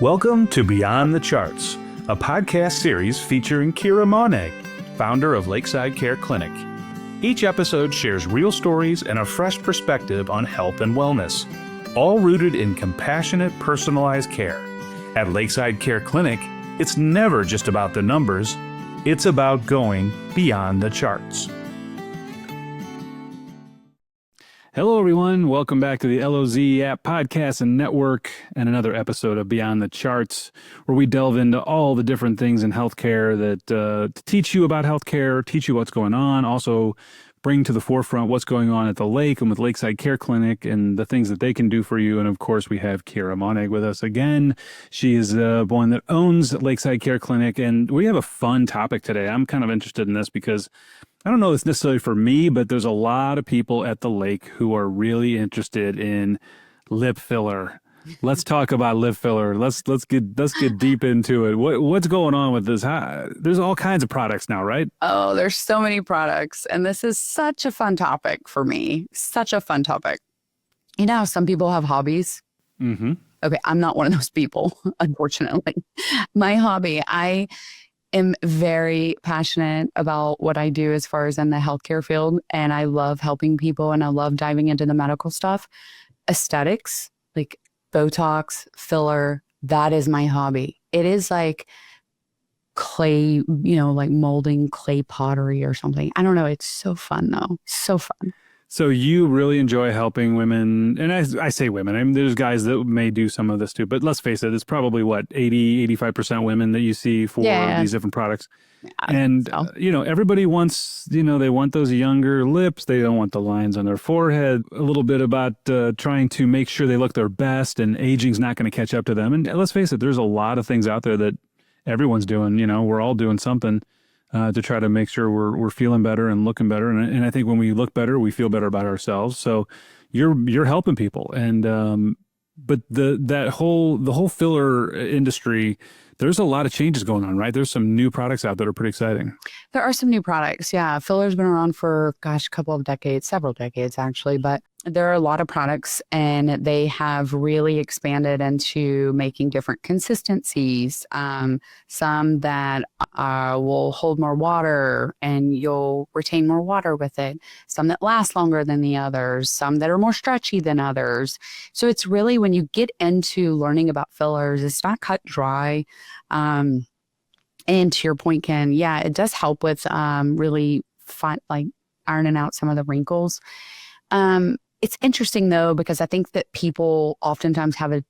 Welcome to Beyond the Charts, a podcast series featuring Cira Monnig, founder of Lakeside Care Clinic. Each episode shares real stories and a fresh perspective on health and wellness, all rooted in compassionate, personalized care. At Lakeside Care Clinic, it's never just about the numbers, it's about going beyond the charts. Hello, everyone. Welcome back to the LOZ App Podcast and Network and another episode of Beyond the Charts, where we delve into all the different things in healthcare that teach you about healthcare, teach you what's going on, also bring to the forefront what's going on at the lake and with Lakeside Care Clinic and the things that they can do for you. And of course, we have Cira Monnig with us again. She is the one that owns Lakeside Care Clinic, and we have a fun topic today. I'm kind of interested in this because I don't know if it's necessarily for me, but there's a lot of people at the lake who are really interested in lip filler. Let's talk about lip filler. Let's get deep into it. What's going on with this? There's all kinds of products now, right? Oh, there's so many products. And this is such a fun topic for me. Such a fun topic. You know how some people have hobbies? Mm-hmm. Okay, I'm not one of those people, unfortunately. My hobby, I am very passionate about what I do as far as in the healthcare field. And I love helping people and I love diving into the medical stuff. Aesthetics, like Botox, filler, that is my hobby. It is like clay, like molding clay pottery or something. I don't know. It's so fun though. So fun. So you really enjoy helping women, and I say women, I mean, there's guys that may do some of this too, but let's face it, it's probably 85% women that you see for these different products. Yeah, and, everybody wants, they want those younger lips. They don't want the lines on their forehead. A little bit about trying to make sure they look their best, and aging's not going to catch up to them. And let's face it, there's a lot of things out there that everyone's doing. We're all doing something to try to make sure we're feeling better and looking better. And I think when we look better, we feel better about ourselves. So you're helping people. And but the whole filler industry, there's a lot of changes going on, right? There's some new products out that are pretty exciting. There are some new products. Yeah. Filler's been around for, a couple of decades, several decades actually, but there are a lot of products and they have really expanded into making different consistencies. Some that will hold more water and you'll retain more water with it. Some that last longer than the others. Some that are more stretchy than others. So it's really, when you get into learning about fillers, it's not cut dry. And to your point, Ken, yeah, it does help with really ironing out some of the wrinkles. It's interesting though, because I think that people oftentimes have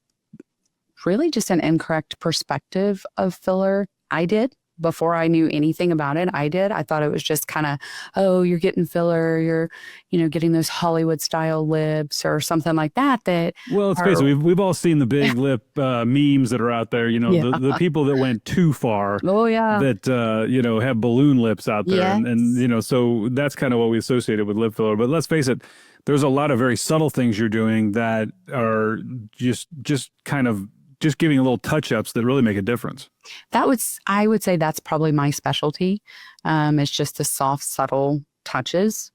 just an incorrect perspective of filler. I did. Before I knew anything about it, I thought it was just kind of, oh, you're getting filler, you're, getting those Hollywood style lips or something like that. Well, let's face it, we've all seen the big lip memes that are out there, the people that went too far. Oh, yeah. That, have balloon lips out there. Yes. And so that's kind of what we associated with lip filler. But let's face it, there's a lot of very subtle things you're doing that are just giving a little touch-ups that really make a difference. I would say that's probably my specialty. It's just the soft, subtle touches.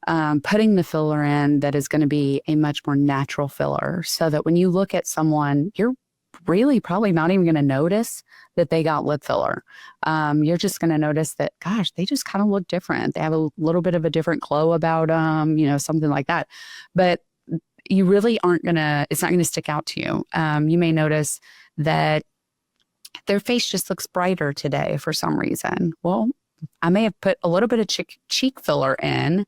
Putting the filler in that is going to be a much more natural filler, so that when you look at someone, you're really probably not even going to notice that they got lip filler. You're just going to notice that, gosh, they just kind of look different. They have a little bit of a different glow about them, something like that. But you really it's not going to stick out to you. You may notice that their face just looks brighter today for some reason. Well, I may have put a little bit of cheek filler in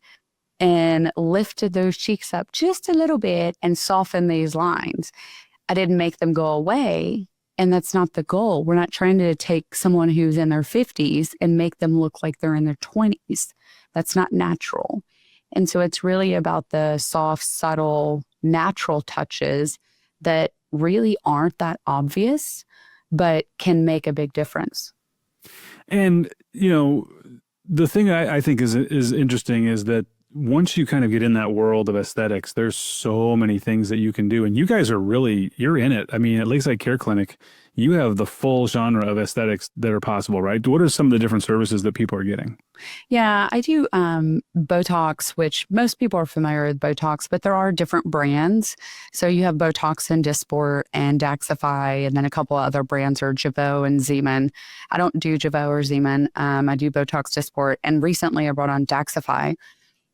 and lifted those cheeks up just a little bit and softened these lines. I didn't make them go away. And that's not the goal. We're not trying to take someone who's in their 50s and make them look like they're in their 20s. That's not natural. And so it's really about the soft, subtle, natural touches that really aren't that obvious, but can make a big difference. And, the thing I think is interesting is that once you kind of get in that world of aesthetics, there's so many things that you can do. And you guys are really, you're in it. I mean, at Lakeside Care Clinic, you have the full genre of aesthetics that are possible, right? What are some of the different services that people are getting? Yeah, I do Botox, which most people are familiar with Botox, but there are different brands. So you have Botox and Dysport and Daxxify, and then a couple of other brands are Jeuveau and Zeman. I don't do Jeuveau or Zeman. I do Botox, Dysport, and recently I brought on Daxxify,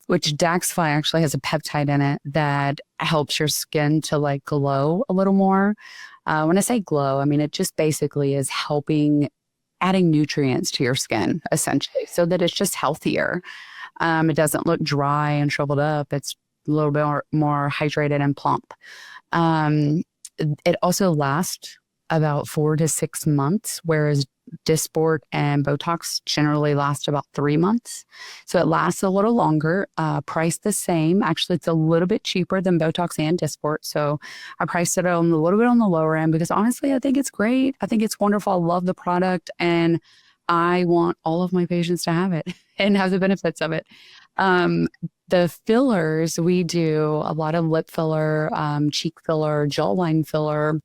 which Daxxify actually has a peptide in it that helps your skin to like glow a little more. When I say glow, I mean, it just basically is helping adding nutrients to your skin, essentially, so that it's just healthier. It doesn't look dry and shriveled up. It's a little bit more hydrated and plump. It also lasts about 4 to 6 months, whereas Dysport and Botox generally last about 3 months. So it lasts a little longer, priced the same. Actually, it's a little bit cheaper than Botox and Dysport. So I priced it on a little bit on the lower end because honestly, I think it's great. I think it's wonderful. I love the product and I want all of my patients to have it and have the benefits of it. The fillers, we do a lot of lip filler, cheek filler, jawline filler.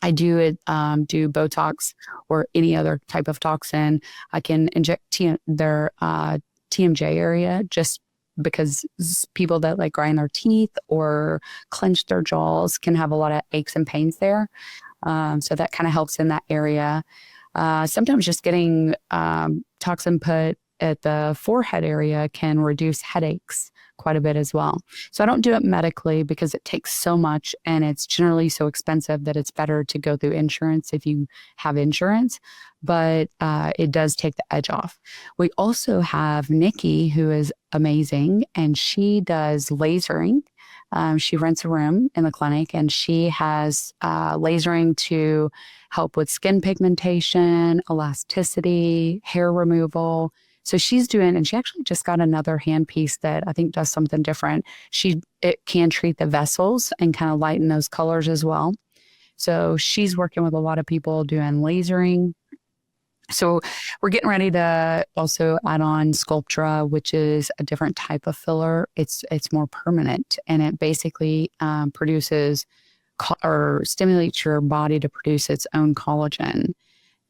I do Botox or any other type of toxin. I can inject their TMJ area just because people that like grind their teeth or clench their jaws can have a lot of aches and pains there. So that kind of helps in that area. Sometimes just getting toxin put at the forehead area can reduce headaches quite a bit as well. So I don't do it medically because it takes so much and it's generally so expensive that it's better to go through insurance if you have insurance, but it does take the edge off. We also have Nikki, who is amazing, and she does lasering. She rents a room in the clinic and she has lasering to help with skin pigmentation, elasticity, hair removal. So she's doing, and she actually just got another handpiece that I think does something different. It can treat the vessels and kind of lighten those colors as well. So she's working with a lot of people doing lasering. So we're getting ready to also add on Sculptra, which is a different type of filler. It's more permanent and it basically produces or stimulates your body to produce its own collagen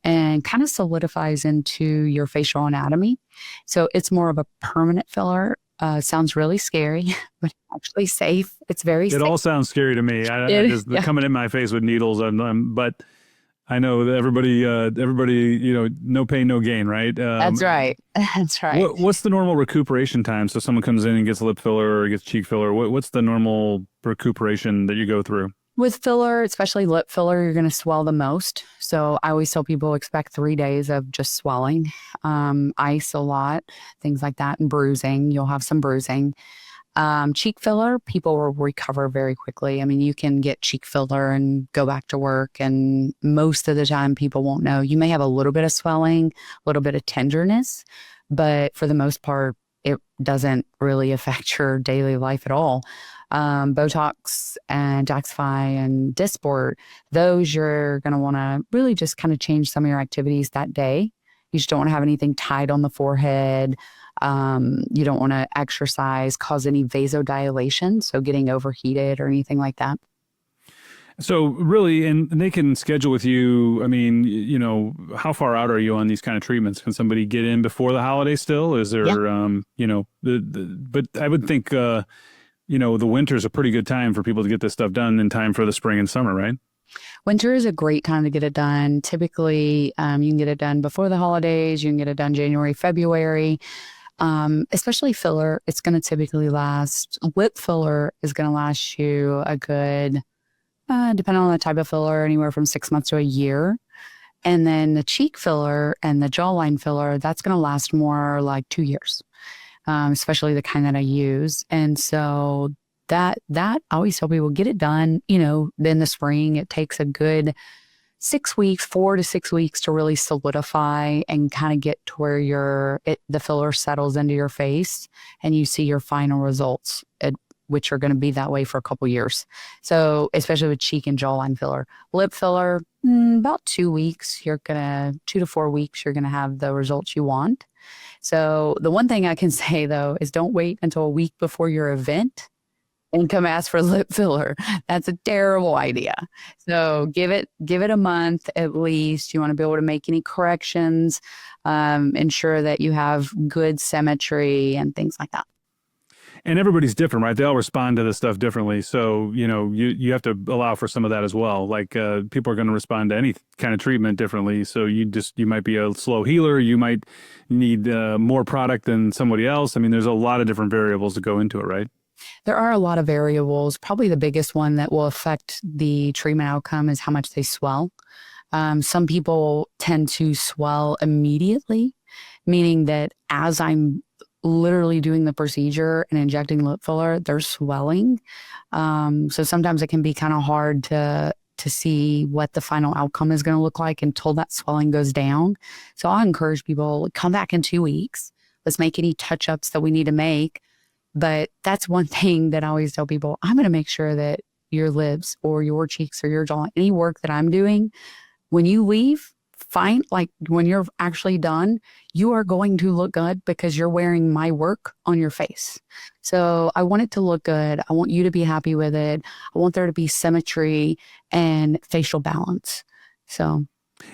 and kind of solidifies into your facial anatomy. So it's more of a permanent filler. Sounds really scary, but actually safe. It's very safe. It all sounds scary to me. I just coming in my face with needles. But I know that everybody, no pain, no gain, right? That's right. That's right. What's the normal recuperation time? So someone comes in and gets lip filler or gets cheek filler. What's the normal recuperation that you go through? With filler, especially lip filler, you're going to swell the most. So I always tell people expect 3 days of just swelling, ice a lot, things like that, and bruising. You'll have some bruising. Cheek filler, people will recover very quickly. I mean, you can get cheek filler and go back to work, and most of the time people won't know. You may have a little bit of swelling, a little bit of tenderness, but for the most part, it doesn't really affect your daily life at all. Botox and Daxxify and Dysport, those you're going to want to really just kind of change some of your activities that day. You just don't want to have anything tied on the forehead. You don't want to exercise, cause any vasodilation, so getting overheated or anything like that. So really, and they can schedule with you. I mean, how far out are you on these kind of treatments? Can somebody get in before the holiday still? Is there, but I would think, the winter is a pretty good time for people to get this stuff done in time for the spring and summer, right? Winter is a great time to get it done. Typically, you can get it done before the holidays. You can get it done January, February. Especially filler, it's going to typically last. Lip filler is going to last you a good, depending on the type of filler, anywhere from 6 months to a year. And then the cheek filler and the jawline filler, that's going to last more like 2 years, especially the kind that I use. And so that I always tell people get it done, in the spring. It takes a good 6 weeks, 4 to 6 weeks to really solidify and kind of get to where the filler settles into your face and you see your final results. which are going to be that way for a couple years. So especially with cheek and jawline filler. Lip filler, about 2 weeks, 2 to 4 weeks, you're going to have the results you want. So the one thing I can say though, is don't wait until a week before your event and come ask for lip filler. That's a terrible idea. So give it a month at least. You want to be able to make any corrections, ensure that you have good symmetry and things like that. And everybody's different, right? They all respond to this stuff differently. So, you have to allow for some of that as well. Like people are going to respond to any kind of treatment differently. So you might be a slow healer. You might need more product than somebody else. I mean, there's a lot of different variables that go into it, right? There are a lot of variables. Probably the biggest one that will affect the treatment outcome is how much they swell. Some people tend to swell immediately, meaning that as I'm literally doing the procedure and injecting lip filler, they're swelling. So sometimes it can be kind of hard to see what the final outcome is going to look like until that swelling goes down. So I encourage people, come back in 2 weeks. Let's make any touch-ups that we need to make. But that's one thing that I always tell people, I'm going to make sure that your lips or your cheeks or your jawline, any work that I'm doing, when you leave, when you're actually done, you are going to look good because you're wearing my work on your face. So I want it to look good. I want you to be happy with it. I want there to be symmetry and facial balance. So.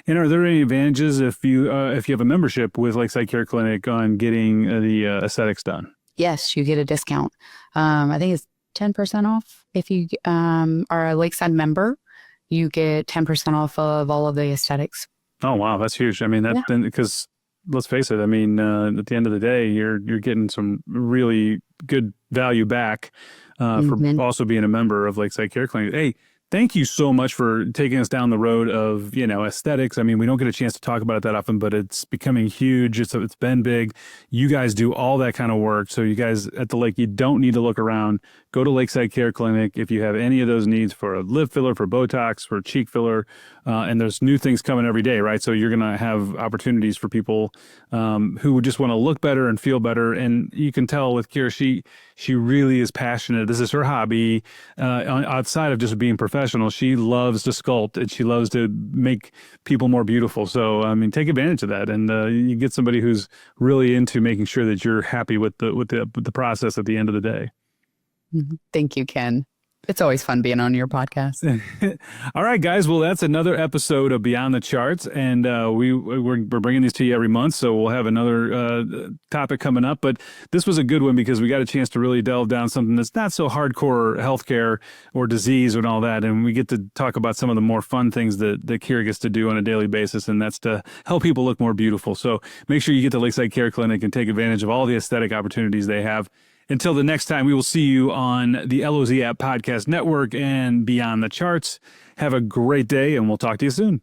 And are there any advantages if you have a membership with Lakeside Care Clinic on getting the aesthetics done? Yes, you get a discount. I think it's 10% off. If you are a Lakeside member, you get 10% off of all of the aesthetics. Oh, wow. That's huge. I mean, because let's face it. I mean, at the end of the day, you're getting some really good value back for also being a member of Lakeside Care Clinic. Hey, thank you so much for taking us down the road of, aesthetics. I mean, we don't get a chance to talk about it that often, but it's becoming huge. It's been big. You guys do all that kind of work. So you guys at the lake, you don't need to look around. Go to Lakeside Care Clinic if you have any of those needs for a lip filler, for Botox, for cheek filler. And there's new things coming every day, right? So you're going to have opportunities for people who just want to look better and feel better. And you can tell with Cira, she really is passionate. This is her hobby. Outside of just being professional, she loves to sculpt and she loves to make people more beautiful. So, I mean, take advantage of that. And you get somebody who's really into making sure that you're happy with the process at the end of the day. Thank you, Ken. It's always fun being on your podcast. All right, guys. Well, that's another episode of Beyond the Charts. And we're bringing these to you every month. So we'll have another topic coming up. But this was a good one because we got a chance to really delve down something that's not so hardcore healthcare or disease and all that. And we get to talk about some of the more fun things that Cira gets to do on a daily basis. And that's to help people look more beautiful. So make sure you get to Lakeside Care Clinic and take advantage of all the aesthetic opportunities they have. Until the next time, we will see you on the LOZ App Podcast Network and Beyond the Charts. Have a great day, and we'll talk to you soon.